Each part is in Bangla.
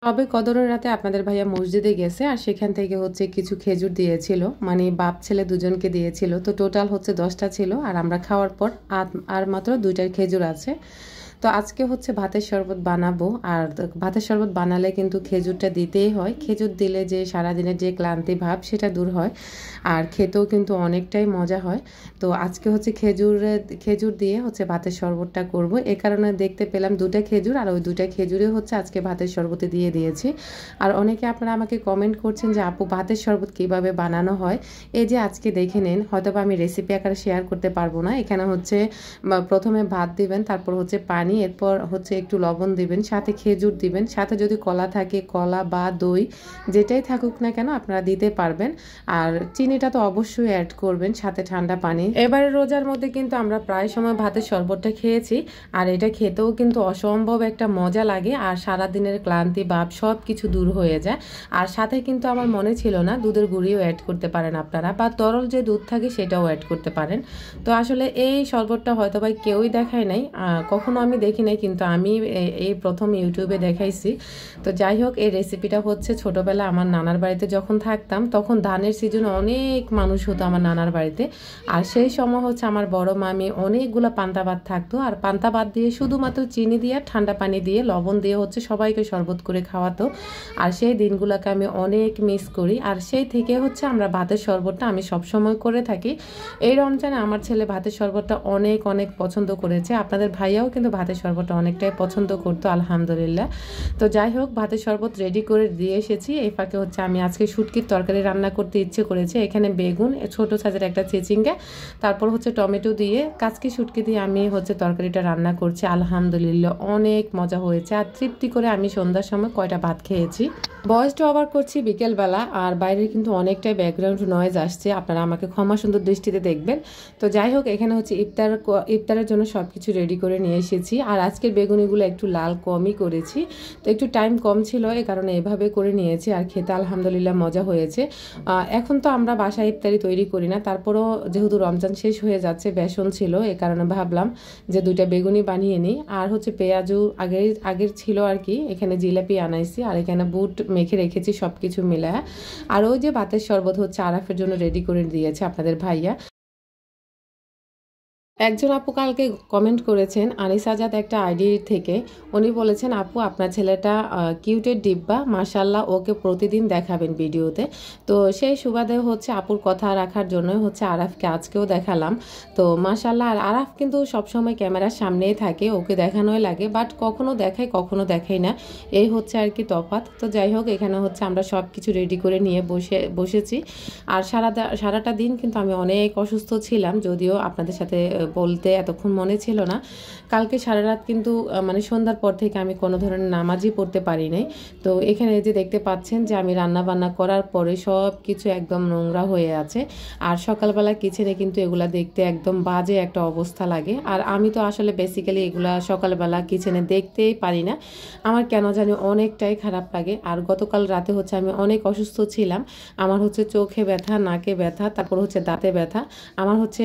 তবে কদরের রাতে আপনাদের ভাইয়া মসজিদে গেছে আর সেখান থেকে হচ্ছে কিছু খেজুর দিয়েছিল, মানে বাপ ছেলে দুজনকে দিয়েছিল। তো টোটাল হচ্ছে 10টা ছিল, আর আমরা খাওয়ার পর আর মাত্র 2টা খেজুর আছে। তো আজকে হচ্ছে ভাতের শরবত বানাবো, আর ভাতের শরবত বানালে কিন্তু খেজুরটা দিতেই হয়। খেজুর দিলে যে সারাদিনের যে ক্লান্তি ভাব সেটা দূর হয়, আর খেতেও কিন্তু অনেকটাই মজা হয়। তো আজকে হচ্ছে খেজুর দিয়ে হচ্ছে ভাতের শরবতটা করব। এ কারণে দেখতে পেলাম 2টা খেজুর, আর ওই 2টা খেজুরে হচ্ছে আজকে ভাতের শরবতে দিয়ে দিয়েছি। আর অনেকে আপনারা আমাকে কমেন্ট করছেন যে আপু ভাতের শরবত কিভাবে বানানো হয়। এই যে আজকে দেখে নিন, হয়তো আমি রেসিপি আকারে শেয়ার করতে পারবো না। এখানে হচ্ছে প্রথমে ভাত দিবেন, তারপর হচ্ছে পানি, এরপর হচ্ছে একটু লবণ দিবেন, সাথে খেজুর দিবেন, সাথে যদি কলা থাকে কলা বা দই যেটাই থাকুক না কেন আপনারা দিতে পারবেন। আর চিনিটা তো অবশ্যই অ্যাড করবেন, সাথে ঠান্ডা পানি। এবারে রোজার মধ্যে কিন্তু আমরা প্রায় সময় ভাতের শরবতটা খেয়েছি, আর এটা খেতেও কিন্তু অসম্ভব একটা মজা লাগে, আর সারাদিনের ক্লান্তি ভাব সব কিছু দূর হয়ে যায়। আর সাথে কিন্তু আমার মনে ছিল না দুধের গুঁড়িও অ্যাড করতে পারেন আপনারা, বা তরল যে দুধ থাকে সেটাও অ্যাড করতে পারেন। তো আসলে এই শরবতটা হয়তো বা কেউই দেখায় নাই, কখনো আমি দেখি নাই, কিন্তু আমি এই প্রথম ইউটিউবে দেখাইছি। তো যাই হোক, এই রেসিপিটা হচ্ছে ছোটবেলা আমার নানার বাড়িতে যখন থাকতাম তখন ধানের সিজনে অনেক মানুষ হতো আমার নানার বাড়িতে। আর সেই সময় হচ্ছে আমার বড় মামি অনেকগুলো পান্তা ভাত থাকতো, আর পান্তা ভাত দিয়ে শুধুমাত্র চিনি দিয়ে ঠান্ডা পানি দিয়ে লবণ দিয়ে হচ্ছে সবাইকে শরবত করে খাওয়াতো। আর সেই দিনগুলোকে আমি অনেক মিস করি, আর সেই থেকে হচ্ছে আমরা ভাতের শরবতটা আমি সবসময় করে থাকি। এই রমজানে আমার ছেলে ভাতের শরবতটা অনেক অনেক পছন্দ করেছে, আপনাদের ভাইয়াও কিন্তু ভাতের শরবতটা অনেকটাই পছন্দ করতো আলহামদুলিল্লাহ। তো যাই হোক, ভাতের শরবত রেডি করে দিয়ে এসেছি। এই ফাঁকে হচ্ছে আমি আজকে শুটকির তরকারি রান্না করতে ইচ্ছে করেছে। এখানে বেগুন, ছোট সাইজের একটা চিচিঙ্গা, তারপর হচ্ছে টমেটো দিয়ে কাচকি শুটকি দিয়ে আমি হচ্ছে তরকারিটা রান্না করছি। আলহামদুলিল্লাহ অনেক মজা হয়েছে, আর তৃপ্তি করে আমি সন্ধ্যার সময় কয়টা ভাত খেয়েছি। ভয়েসটা ওভার করছি বিকেলবেলা, আর বাইরে কিন্তু অনেকটাই ব্যাকগ্রাউন্ড নয়েজ আসছে, আপনারা আমাকে ক্ষমা সুন্দর দৃষ্টিতে দেখবেন। তো যাই হোক, এখানে হচ্ছে ইফতারের জন্য সব কিছু রেডি করে নিয়ে এসেছি। আর আজকের বেগুনিগুলো একটু লাল কমই করেছি, তো একটু টাইম কম ছিল, এই কারণে এভাবে করে নিয়েছি। আর খেতে আলহামদুলিল্লাহ মজা হয়েছে। এখন তো আমরা বাসায় ইফতারি তৈরি করি না, তারপরও যেহেতু রমজান শেষ হয়ে যাচ্ছে, বেসন ছিল, এই কারণে ভাবলাম যে 2টা বেগুনি বানিয়ে নিই। আর হচ্ছে পেঁয়াজু আগের ছিল আর কি, এখানে জিলাপি আনাইছি, আর এখানে বুট মেখে রেখেছি সব কিছু মিলায়। আর ওই যে ভাতের শরবত হচ্ছে আরাফের জন্য রেডি করে দিয়েছে আপনাদের ভাইয়া। একজন আপু কালকে কমেন্ট করেছেন আনিসাজাদ একটা আইডি থেকে, উনি বলেছেন আপু আপনার ছেলেটা কিউটের ডিব্বা, মাশাল্লাহ, ওকে প্রতিদিন দেখাবেন ভিডিওতে। তো সেই সুবাদে হচ্ছে আপুর কথা রাখার জন্য হচ্ছে আরাফকে আজকেও দেখালাম। তো মাশাল্লাহ, আর আরাফ কিন্তু সবসময় ক্যামেরার সামনেই থাকে, ওকে দেখানোই লাগে, বাট কখনো দেখাই কখনো দেখাই না, এই হচ্ছে আর কি তফাৎ। তো যাই হোক, এখানে হচ্ছে আমরা সব কিছু রেডি করে নিয়ে বসেছি। আর সারাটা দিন কিন্তু আমি অনেক অসুস্থ ছিলাম, যদিও আপনাদের সাথে বলতে এতক্ষণ মনে ছিল না। কালকে সারা রাত কিন্তু মানে সন্ধ্যার পর থেকে আমি কোনো ধরনের নামাজই পড়তে পারি নাই। তো এখানে যে দেখতে পাচ্ছেন যে আমি রান্না বান্না করার পরে সব কিছু একদম নোংরা হয়ে আছে, আর সকালবেলা কিচেনে কিন্তু এগুলা দেখতে একদম বাজে একটা অবস্থা লাগে। আর আমি তো আসলে বেসিক্যালি এগুলা সকালবেলা কিচেনে দেখতেই পারি না, আমার কেন জানি অনেকটাই খারাপ লাগে। আর গতকাল রাতে হচ্ছে আমি অনেক অসুস্থ ছিলাম, আমার হচ্ছে চোখে ব্যথা, নাকে ব্যথা, তারপর হচ্ছে দাঁতে ব্যথা, আমার হচ্ছে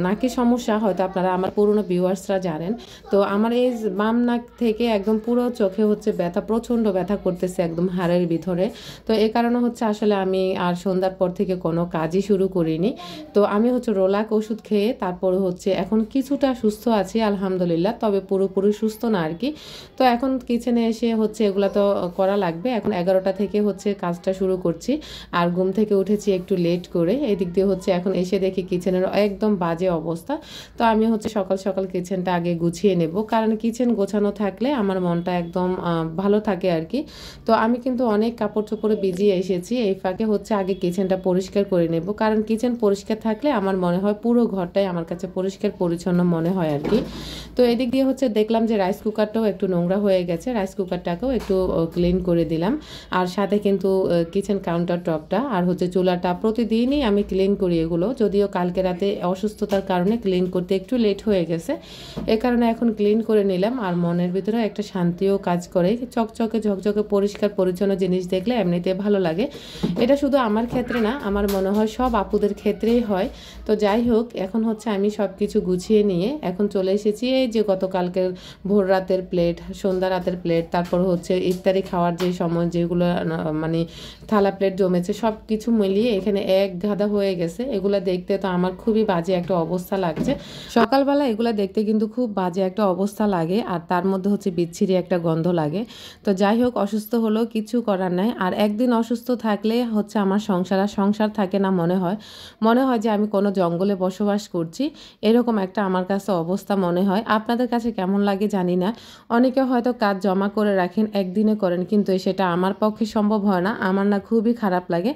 নাকে সমস্যা, হয়তো আপনারা আমার পুরনো ভিউয়ার্সরা জানেন। তো আমার এই বাম নাক থেকে একদম পুরো চোখে হচ্ছে ব্যথা, প্রচণ্ড ব্যথা করতেছে একদম হাড়ের ভিতরে। তো এই কারণে হচ্ছে আসলে আমি আর সন্ধ্যার পর থেকে কোনো কাজই শুরু করিনি। তো আমি হচ্ছে রোলাক ওষুধ খেয়ে তারপরে হচ্ছে এখন কিছুটা সুস্থ আছি আলহামদুলিল্লাহ, তবে পুরোপুরি সুস্থ না আর কি। তো এখন কিচেনে এসে হচ্ছে এগুলো তো করা লাগবে, এখন 11টা থেকে হচ্ছে কাজটা শুরু করছি। আর ঘুম থেকে উঠেছি একটু লেট করে, এদিক দিয়ে হচ্ছে এখন এসে দেখি কিচেনের একদম বাজে অবস্থা। তো আমি হচ্ছে সকাল সকাল কিচেনটা আগে গুছিয়ে নেব, কারণ কিচেন গোছানো থাকলে আমার মনটা একদম ভালো থাকে আর কি। তো আমি কিন্তু অনেক কাপড় চোপড়ে ভিজিয়ে এসেছি, এই ফাঁকে হচ্ছে আগে কিচেনটা পরিষ্কার করে নেব, কারণ কিচেন পরিষ্কার থাকলে আমার মনে হয় পুরো ঘরটাই আমার কাছে পরিষ্কার পরিচ্ছন্ন মনে হয় আর কি। তো এদিক দিয়ে হচ্ছে দেখলাম যে রাইস কুকারটাও একটু নোংরা হয়ে গেছে, রাইস কুকারটাকেও একটু ক্লিন করে দিলাম। আর সাথে কিন্তু কিচেন কাউন্টার টপটা আর হচ্ছে চুলাটা প্রতিদিনই আমি ক্লিন করি এগুলো, যদিও কালকে রাতে অসুস্থতার কারণে ক্লিন ক্লিন করতে একটু লেট হয়ে গেছে, এ কারণে এখন ক্লিন করে নিলাম। আর মনের ভিতরে একটা শান্তিও কাজ করে, চকচকে ঝকঝকে পরিষ্কার পরিচ্ছন্ন জিনিস দেখলে এমনিতে ভালো লাগে। এটা শুধু আমার ক্ষেত্রে না, আমার মনে হয় সব আপুদের ক্ষেত্রেই হয়। তো যাই হোক, এখন হচ্ছে আমি সব কিছু গুছিয়ে নিয়ে এখন চলে এসেছি এই যে গতকালকের ভোর রাতের প্লেট, সন্ধ্যা রাতের প্লেট, তারপর হচ্ছে ইফতারি খাওয়ার যে সময় যেগুলো মানে থালা প্লেট জমেছে, সব কিছু মিলিয়ে এখানে এক গাদা হয়ে গেছে। এগুলো দেখতে তো আমার খুবই বাজে একটা অবস্থা লাগছে। সকালবেলা এগুলো দেখতে কিন্তু খুব বাজে একটা অবস্থা লাগে, আর তার মধ্যে হচ্ছে বিচ্ছিরি একটা গন্ধ লাগে। তো যাই হোক, অসুস্থ হলেও কিছু করার নাই। আর একদিন অসুস্থ থাকলে হচ্ছে আমার সংসার থাকে না, মনে হয় যে আমি কোনো জঙ্গলে বসবাস করছি, এরকম একটা আমার কাছে অবস্থা মনে হয়। আপনাদের কাছে কেমন লাগে জানি না। অনেকে হয়তো কাজ জমা করে রাখেন, একদিনে করেন, কিন্তু সেটা আমার পক্ষে সম্ভব হয় না। আমার না খুবই খারাপ লাগে।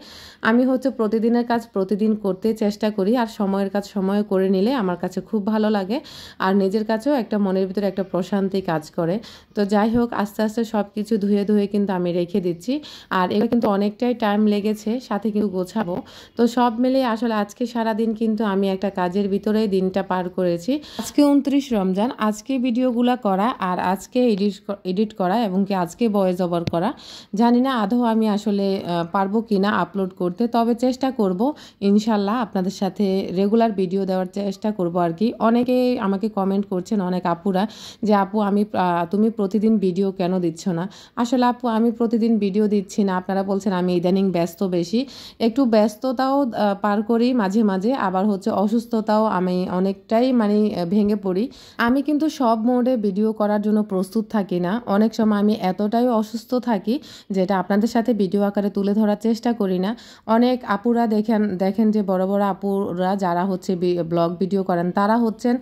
আমি হচ্ছে প্রতিদিনের কাজ প্রতিদিন করতে চেষ্টা করি, আর সময়ের কাজ সময়ে করে নিলে আমার কাছে খুব ভালো লাগে, আর নিজের কাছেও একটা মনের ভিতরে একটা প্রশান্তি কাজ করে। তো যাই হোক, আস্তে আস্তে সব কিছু ধুয়ে কিন্তু আমি রেখে দিচ্ছি। আর এটা কিন্তু অনেকটাই টাইম লেগেছে, সাথে কিন্তু গোছাবো। তো সব মিলিয়ে আসলে আজকে সারাদিন কিন্তু আমি একটা কাজের ভিতরে দিনটা পার করেছি। আজকে 29 রমজান, আজকে ভিডিওগুলো করা আর আজকে এডিট করা এবং কি আজকে ভয়েস ওভার করা। জানি না আদৌ আমি আসলে পারবো কিনা আপলোড করতে, তবে চেষ্টা করব ইনশাল্লাহ। আপনাদের সাথে রেগুলার ভিডিও দেওয়ার চেষ্টা করব আর কি। অনেকে আমাকে কমেন্ট করছেন, অনেক আপুরা, যে আপু তুমি প্রতিদিন ভিডিও কেন দিচ্ছ না? আসলে আপু আমি প্রতিদিন ভিডিও দিচ্ছি না, আপনারা বলছেন আমি ইদানিং ব্যস্ত বেশি। একটু ব্যস্ততাও পার করি মাঝে মাঝে, আবার হচ্ছে অসুস্থতাও আমি অনেকটাই মানে ভেঙে পড়ি। আমি কিন্তু সব মোডে ভিডিও করার জন্য প্রস্তুত থাকি না। অনেক সময় আমি এতটাই অসুস্থ থাকি যেটা আপনাদের সাথে ভিডিও আকারে তুলে ধরার চেষ্টা করি না। অনেক আপুরা দেখেন যে বড় বড় আপুরা যারা হচ্ছে ব্লগ ভিডিও করেন, তারা হচ্ছেন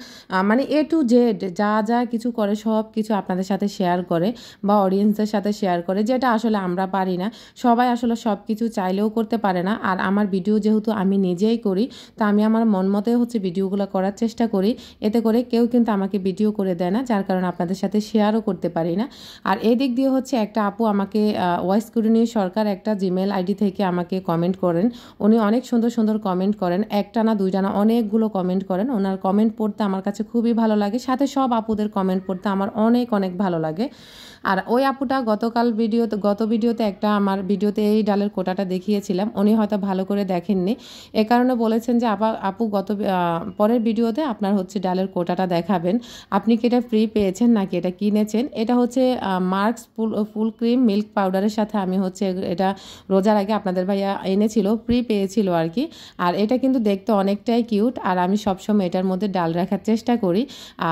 মানে A to Z যা কিছু করে সব কিছু আপনাদের সাথে শেয়ার করে বা অডিয়েন্সদের সাথে শেয়ার করে, যেটা আসলে আমরা পারি না। সবাই আসলে সব কিছু চাইলেও করতে পারে না। আর আমার ভিডিও যেহেতু আমি নিজেই করি, তো আমি আমার মন মতে হচ্ছে ভিডিওগুলো করার চেষ্টা করি। এতে করে কেউ কিন্তু আমাকে ভিডিও করে দেয় না, যার কারণে আপনাদের সাথে শেয়ারও করতে পারি না। আর এদিক দিয়ে হচ্ছে একটা আপু আমাকে ওয়াইস কুরুনি সরকার একটা জিমেল আইডি থেকে আমাকে কমেন্ট করেন। উনি অনেক সুন্দর সুন্দর কমেন্ট করেন, একটা না দুইটা না, অনেকগুলো কমেন্ট করেন। ওনার কমেন্ট পড়তে আমার কাছে খুবই ভালো লাগে, সাথে সব আপুদের কমেন্ট পড়তে আমার অনেক ভালো লাগে। আর ওই আপুটা গত ভিডিওতে একটা আমার ভিডিওতে এই ডালের কোটাটা দেখিয়েছিলাম, উনি হয়তো ভালো করে দেখেননি, এ কারণে বলেছেন যে আপু পরের ভিডিওতে আপনার হচ্ছে ডালের কোটাটা দেখাবেন। আপনি কি এটা ফ্রি পেয়েছেন নাকি এটা কিনেছেন? এটা হচ্ছে মার্কস ফুল ক্রিম মিল্ক পাউডারের সাথে আমি হচ্ছে এটা রোজার আগে আপনাদের ভাইয়া এনেছিল, ফ্রি পেয়েছিল আর কি। আর এটা কিন্তু দেখতে অনেকটাই কিউট, আর আমি সবসময় এটার মধ্যে ডাল রাখার চেষ্টা করি।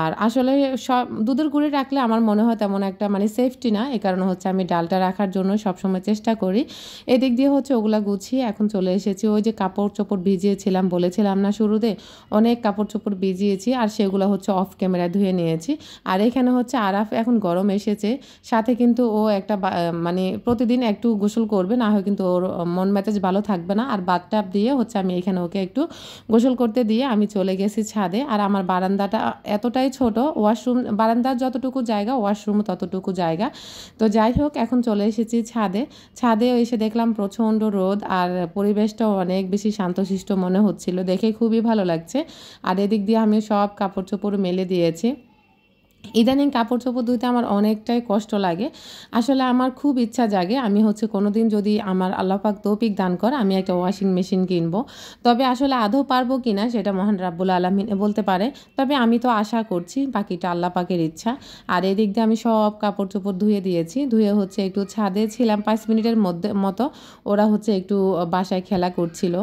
আর আসলে সব দুধের গুঁড়ি রাখলে আমার মনে হয় তেমন একটা মানে সেফটি না, এ কারণে হচ্ছে আমি ডালটা রাখার জন্য সবসময় চেষ্টা করি। এদিক দিয়ে হচ্ছে ওগুলা গুছিয়ে এখন চলে এসেছি। ওই যে কাপড় চোপড় ভিজিয়েছিলাম, বলেছিলাম না শুরুতে, অনেক কাপড় চোপড় ভিজিয়েছি, আর সেগুলো হচ্ছে অফ ক্যামেরায় ধুয়ে নিয়েছি। আর এখানে হচ্ছে আরাফ এখন গরম এসেছে, সাথে কিন্তু ও একটা মানে প্রতিদিন একটু গোসল করবে, না হয় কিন্তু ওর মন মেজাজ ভালো থাকবে না। আর বাথটাব দিয়ে হচ্ছে আমি এখানে ওকে একটু গোসল করতে দিয়ে আমি চলে গেছি ছাদে। আর আমার বারান্দাটা এতটাই ছোট, ওয়াশরুম বারান্দার যতটুকু জায়গা ওয়াশরুম ততটুকু জায়গা। তো যাই হোক, এখন চলে এসেছি ছাদে এসে দেখলাম প্রচণ্ড রোদ, আর পরিবেশটাও অনেক বেশি শান্তশিষ্ট মনে হচ্ছিল, দেখে খুবই ভালো লাগছে। আর এদিক দিয়ে আমি সব কাপড় চোপড় মেলে দিয়েছি। ইদানিং কাপড় চোপড় ধুতে আমার অনেকটাই কষ্ট লাগে। আসলে আমার খুব ইচ্ছা জাগে আমি হচ্ছে কোনোদিন যদি আমার আল্লাহ পাক তৌফিক দান করে আমি একটা ওয়াশিং মেশিন কিনবো, তবে আসলে আদৌ পারবো কিনা সেটা মহান রাব্বুল আলামিন বলতে পারে। তবে আমি তো আশা করছি, বাকিটা আল্লাহ পাকের ইচ্ছা। আর এদিক দিয়ে আমি সব কাপড় চোপড় ধুয়ে হচ্ছে একটু ছাদে ছিলাম 5 মিনিটের মতো। ওরা হচ্ছে একটু বাসায় খেলা করছিল।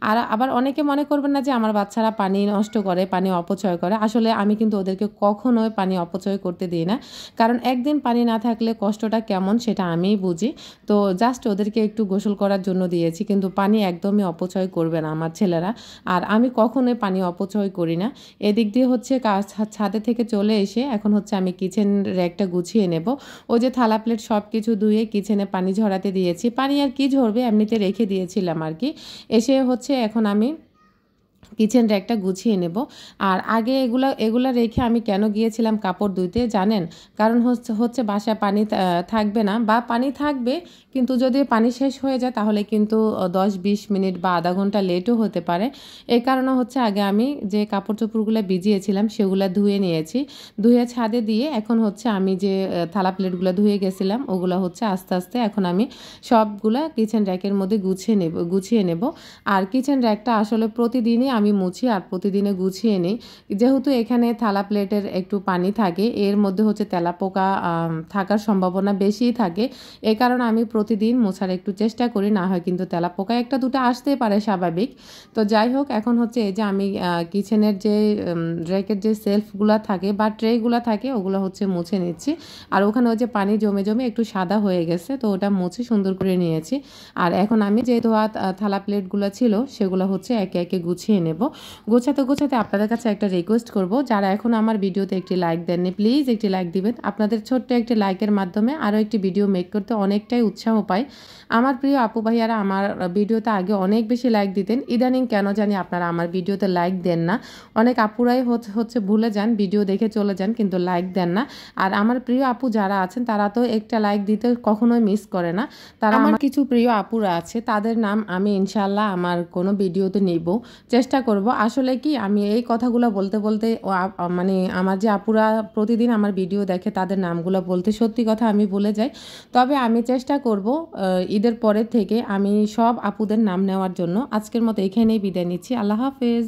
আর আবার অনেকে মনে করবেন না যে আমার বাচ্চারা পানি নষ্ট করে, পানি অপচয় করে। আসলে আমি কিন্তু ওদেরকে কখনোই পানি অপচয় করতে দিই না, কারণ একদিন পানি না থাকলে কষ্টটা কেমন সেটা আমিই বুঝি। তো জাস্ট ওদেরকে একটু গোসল করার জন্য দিয়েছি, কিন্তু পানি একদমই অপচয় করবে না আমার ছেলেরা। আর আমি কখনোই পানি অপচয় করি না। এদিক দিয়ে হচ্ছে ছাদে থেকে চলে এসে এখন হচ্ছে আমি কিচেন র্যাকটা গুছিয়ে নেব। ওই যে থালা প্লেট সব কিছু ধুয়ে কিচেনে পানি ঝরাতে দিয়েছি। পানি আর কি ঝরবে, এমনিতে রেখে দিয়েছিলাম আর কি। এসে হচ্ছে এখন আমি কিচেন র্যাকটা গুছিয়ে নেব। আর আগে এগুলা রেখে আমি কেন গিয়েছিলাম কাপড় ধুইতে জানেন? কারণ হচ্ছে বাসায় পানি থাকবে না, বা পানি থাকবে কিন্তু যদি পানি শেষ হয়ে যায় তাহলে কিন্তু 10-20 মিনিট বা আধা ঘন্টা লেটও হতে পারে। এই কারণে হচ্ছে আগে আমি যে কাপড় চোপড়গুলো ভিজিয়েছিলাম সেগুলো ধুয়ে নিয়েছি, ধুয়ে ছাদে দিয়ে এখন হচ্ছে আমি যে থালা প্লেটগুলো ধুয়ে গেছিলাম ওগুলো হচ্ছে আস্তে আস্তে এখন আমি সবগুলা কিচেন র্যাকের মধ্যে গুছিয়ে নেব। আর কিচেন র্যাকটা আসলে প্রতিদিনই আমি মুছি আর প্রতিদিনে গুছিয়ে নিই, যেহেতু এখানে থালা প্লেটের একটু পানি থাকে, এর মধ্যে হচ্ছে তেলাপোকা থাকার সম্ভাবনা বেশিই থাকে। এই কারণে আমি প্রতিদিন মোছার একটু চেষ্টা করি, না হয় কিন্তু তেলাপোকা একটা দুটো আসতেই পারে স্বাভাবিক। তো যাই হোক, এখন হচ্ছে এই যে আমি কিচেনের যে র্যাকের যে সেলফগুলো থাকে বা ট্রেগুলো থাকে ওগুলো হচ্ছে মুছে নিচ্ছি। আর ওখানে ওই যে পানি জমে জমে একটু সাদা হয়ে গেছে, তো ওটা মুছে সুন্দর করে নিয়েছি। আর এখন আমি যে ধোয়া থালা প্লেটগুলো ছিল সেগুলো হচ্ছে একে একে গুছিয়ে নেব। গোছাতে আপনাদের কাছে একটা রিকোয়েস্ট করব, যারা এখন আমার ভিডিওতে একটি লাইক দেননি প্লিজ একটি লাইক দিবেন। আপনাদের ছোট্ট একটি লাইকের মাধ্যমে আরও একটি ভিডিও মেক করতে অনেকটাই উৎসাহ পাই। আমার প্রিয় আপু ভাইয়ারা আমার ভিডিওতে আগে অনেক বেশি লাইক দিতেন, ইদানিং কেন জানি আপনারা আমার ভিডিওতে লাইক দেন না। অনেক আপুরাই হচ্ছে ভুলে যান, ভিডিও দেখে চলে যান কিন্তু লাইক দেন না। আর আমার প্রিয় আপু যারা আছেন তারা তো একটা লাইক দিতে কখনোই মিস করে না। তারা আমার কিছু প্রিয় আপুরা আছে, তাদের নাম আমি ইনশাল্লাহ আমার কোনো ভিডিওতে নেব, চেষ্টা করব। আসলে কি আমি এই কথাগুলো বলতে বলতে মানে আমার যে আপুরা প্রতিদিন আমার ভিডিও দেখে তাদের নামগুলো বলতে সত্যি কথা আমি ভুলে যাই। তবে আমি চেষ্টা করব ঈদের পরের থেকে আমি সব আপুদের নাম নেওয়ার জন্য। আজকের মতো এখানেই বিদায় নিচ্ছি। আল্লাহ হাফেজ।